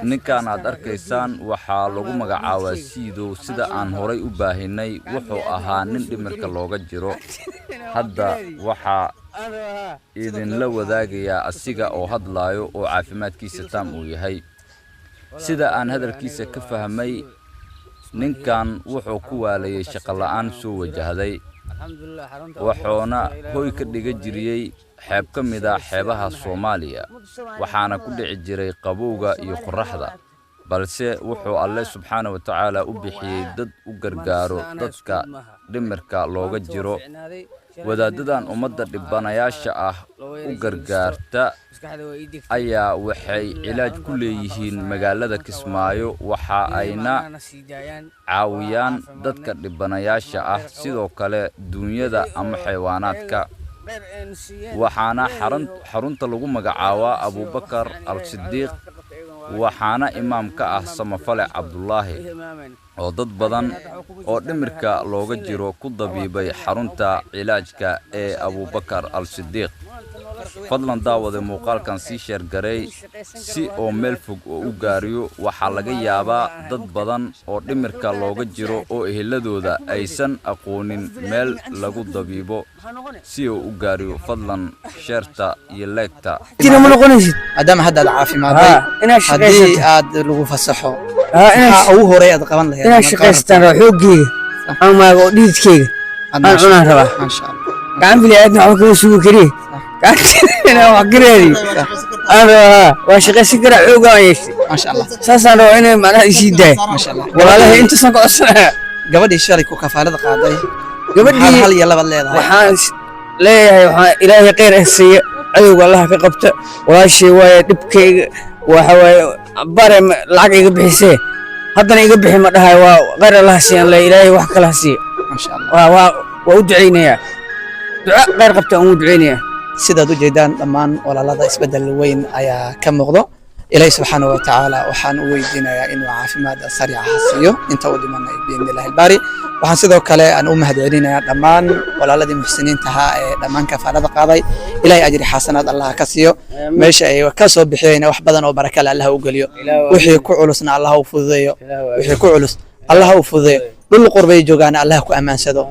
ninkan aad arkaysaan waxaa lagu magacaabaa Siidow sida aan horay u baahinay wuxuu ahaa nin dhimirka looga jiro hadda waxaa idin la wadaagayaa asiga oo hadlaayo oo caafimaadkiisa taam uu yahay sida aan hadalkiisa ka fahmay ninkan wuxuu ku waalayay shaqo la'aan soo wajahday wuxuuna hoy ka dhiga jiriyay xeeb ka mid ah xeebaha Soomaaliya waxaana ku dhici jiray qabowga iyo qorraxda balse wuxuu Alle subxaanahu wa ta'aala u bixiyay dad u gargaaro dadka dhimirka looga jiro wadaadadan ummadda dhibanayaasha ah u gargaarta ayaa waxay cilaaj ku leeyihiin magaalada Kismaayo waxa ayna caawiyaan dadka dhibanayaasha ah sidoo kale dunyada ama xayawaanaadka waxaana xarunta lagu magacaabaa Abubakar al-Siddiq waxaana imaam ka ah Samafale Cabdullaahi oo dad badan oo dhimirka looga jiro ku dabiibay xarunta cilaajka ee Abubakar al-Siddiq fadlan daawada muuqaalkan si sheer garay si oo meel fog u gaariyo waxa laga yaabaa dad badan oo dhimirka looga jiro oo eheladooda aysan aqoonin meel lagu dabiibo si uu u gaariyo fadlan sheerta iyo leegta tina ma noqonaysid maadaama hadda aad caafimaadday haddii aad lagu fasaxo ugu horay aad qaban lahayd inaan shaqaystaan xooggeega ama oo dhididkeega aan cunaan rabaa masha Allah gacan biliyaadna waxa kala suuq kariye gacantina wax gareeri ana waa shaqaysi kara xooga yeeshay masha Allah saasaan oo inay macnaha isii daay masha Allah walaalaha inta san ka codsanaya gabadhii shalay ku kafaalada qaaday gabadhii hal iyo laba leedahay waxaan leeyahay waxaan ilaahay khayr ah siiyo cadowga Allah ka qabta walaashii way dhibkayga waxa way bare lacag iga bixisay haddana iga bixi ma dhahay waa khayr Allah siiyan la ilaahay wax kala siiyo masha Allah waa u duceynayaa duca khayr qabta oo duceynayaa sidaad u jeedaan dhammaan walaalada isbedel weyn ayaa ka muuqdo ilaahay subxaanahu wa ta'aala waxaan u weydiinayaa inuu caafimaad sariic ah siiyo inta uu dhimanay biidhnillaahi albaari waxaan sidoo kale aan u mahadcelinayaa dhammaan walaaladii muxsiniinta ahaa ee dhammaan kafaalada qaaday ilaahay ajri xasanaad Allah ka siiyo meesha ay ka soo bixiyeen wax badan oo baraka leh Allah u galiyo wixii ku culusna Allah u fududeeyo wixii ku culus Allah u fududeeyo dhul qurbay joogaan Allah ku amaansado